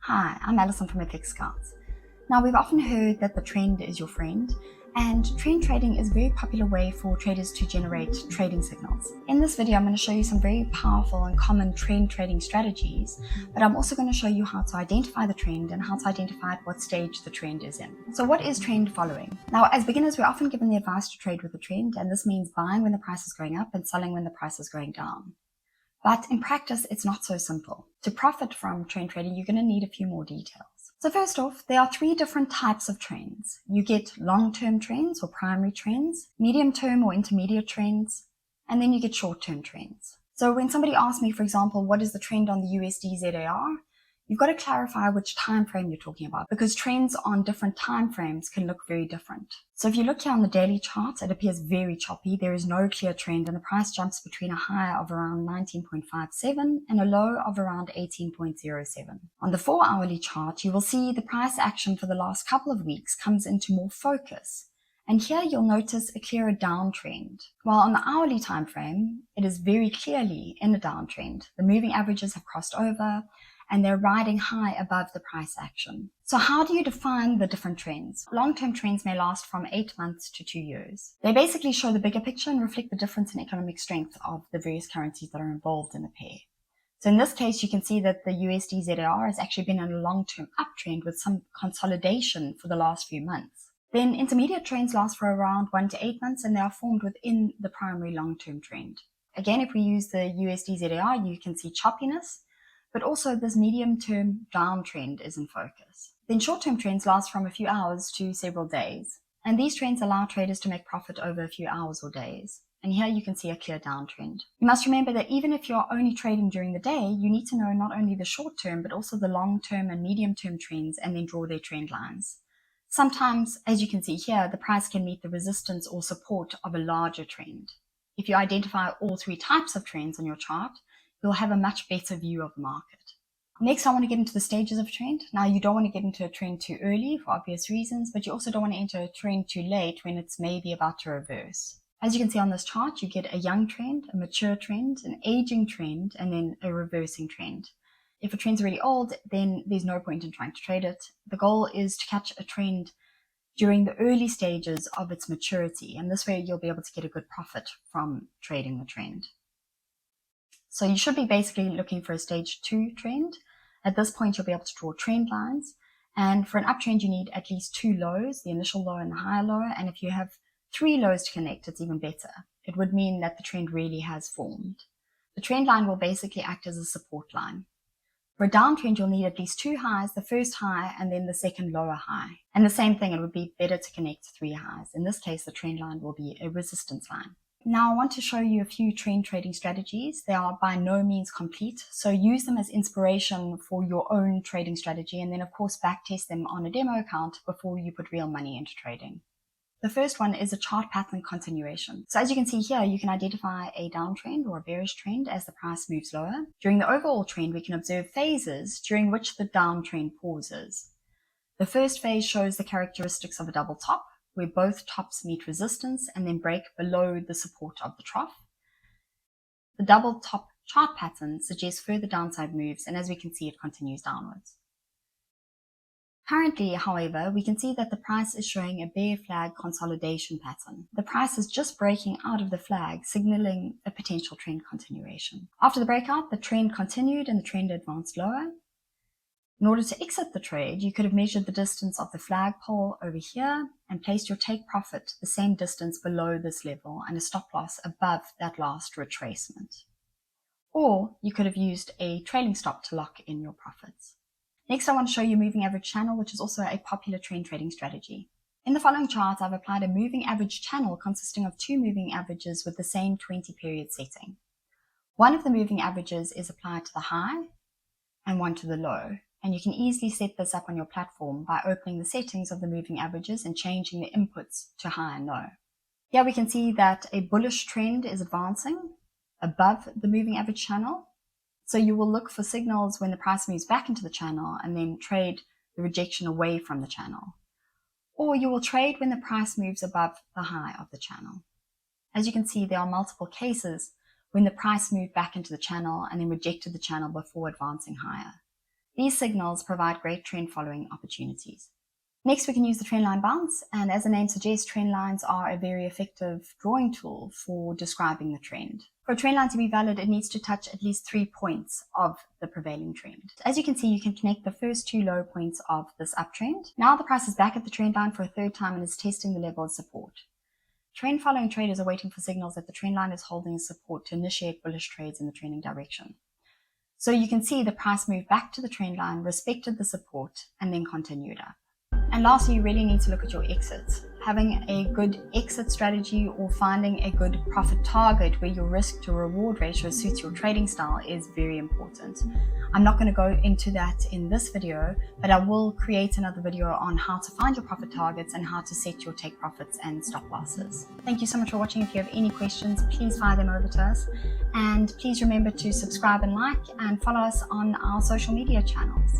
Hi, I'm Alison from FX Scouts. Now, we've often heard that the trend is your friend, and trend trading is a very popular way for traders to generate trading signals. In this video, I'm going to show you some very powerful and common trend trading strategies, but I'm also going to show you how to identify the trend and how to identify at what stage the trend is in. So what is trend following? Now, as beginners, we're often given the advice to trade with the trend, and this means buying when the price is going up and selling when the price is going down. But in practice, it's not so simple. To profit from trend trading, you're going to need a few more details. So first off, there are three different types of trends. You get long-term trends or primary trends, medium-term or intermediate trends, and then you get short-term trends. So when somebody asks me, for example, what is the trend on the USD ZAR, you've got to clarify which time frame you're talking about, because trends on different time frames can look very different. So if you look here on the daily chart, it appears very choppy. There is no clear trend, and the price jumps between a high of around 19.57 and a low of around 18.07. On the 4-hourly chart, you will see the price action for the last couple of weeks comes into more focus. And here you'll notice a clearer downtrend. While on the hourly time frame, it is very clearly in a downtrend. The moving averages have crossed over, and they're riding high above the price action. So how do you define the different trends? Long-term trends may last from 8 months to 2 years. They basically show the bigger picture and reflect the difference in economic strength of the various currencies that are involved in the pair. So in this case, you can see that the USD ZAR has actually been in a long-term uptrend with some consolidation for the last few months. Then intermediate trends last for around 1 to 8 months, and they are formed within the primary long-term trend. Again, if we use the USD ZAR, you can see choppiness, but also this medium-term downtrend is in focus. Then short-term trends last from a few hours to several days, and these trends allow traders to make profit over a few hours or days. And here you can see a clear downtrend. You must remember that even if you're only trading during the day, you need to know not only the short-term, but also the long-term and medium-term trends, and then draw their trend lines. Sometimes, as you can see here, the price can meet the resistance or support of a larger trend. If you identify all three types of trends on your chart, you'll have a much better view of the market. Next, I want to get into the stages of a trend. Now, you don't want to get into a trend too early for obvious reasons, but you also don't want to enter a trend too late when it's maybe about to reverse. As you can see on this chart, you get a young trend, a mature trend, an aging trend, and then a reversing trend. If a trend's really old, then there's no point in trying to trade it. The goal is to catch a trend during the early stages of its maturity, and this way you'll be able to get a good profit from trading the trend. So you should be basically looking for a stage 2 trend. At this point, you'll be able to draw trend lines. And for an uptrend, you need at least 2 lows, the initial low and the higher low. And if you have 3 lows to connect, it's even better. It would mean that the trend really has formed. The trend line will basically act as a support line. For a downtrend, you'll need at least 2 highs, the first high and then the second lower high. And the same thing, it would be better to connect 3 highs. In this case, the trend line will be a resistance line. Now I want to show you a few trend trading strategies. They are by no means complete, so use them as inspiration for your own trading strategy, and then of course backtest them on a demo account before you put real money into trading. The first one is a chart pattern continuation. So as you can see here, you can identify a downtrend or a bearish trend as the price moves lower. During the overall trend, we can observe phases during which the downtrend pauses. The first phase shows the characteristics of a double top, where both tops meet resistance and then break below the support of the trough. The double top chart pattern suggests further downside moves, and as we can see, it continues downwards. Currently, however, we can see that the price is showing a bear flag consolidation pattern. The price is just breaking out of the flag, signaling a potential trend continuation. After the breakout, the trend continued and the trend advanced lower. In order to exit the trade, you could have measured the distance of the flagpole over here and placed your take profit the same distance below this level and a stop loss above that last retracement. Or you could have used a trailing stop to lock in your profits. Next, I want to show you moving average channel, which is also a popular trend trading strategy. In the following chart, I've applied a moving average channel consisting of 2 moving averages with the same 20-period setting. One of the moving averages is applied to the high and one to the low. And you can easily set this up on your platform by opening the settings of the moving averages and changing the inputs to high and low. Here we can see that a bullish trend is advancing above the moving average channel. So you will look for signals when the price moves back into the channel and then trade the rejection away from the channel. Or you will trade when the price moves above the high of the channel. As you can see, there are multiple cases when the price moved back into the channel and then rejected the channel before advancing higher. These signals provide great trend following opportunities. Next, we can use the trendline bounce, and as the name suggests, trend lines are a very effective drawing tool for describing the trend. For a trend line to be valid, it needs to touch at least 3 points of the prevailing trend. As you can see, you can connect the first 2 low points of this uptrend. Now the price is back at the trend line for a third time and is testing the level of support. Trend following traders are waiting for signals that the trend line is holding support to initiate bullish trades in the trending direction. So you can see the price moved back to the trend line, respected the support, and then continued up. And lastly, you really need to look at your exits. Having a good exit strategy or finding a good profit target where your risk to reward ratio suits your trading style is very important. I'm not going to go into that in this video, but I will create another video on how to find your profit targets and how to set your take profits and stop losses. Thank you so much for watching. If you have any questions, please fire them over to us. And please remember to subscribe and like and follow us on our social media channels.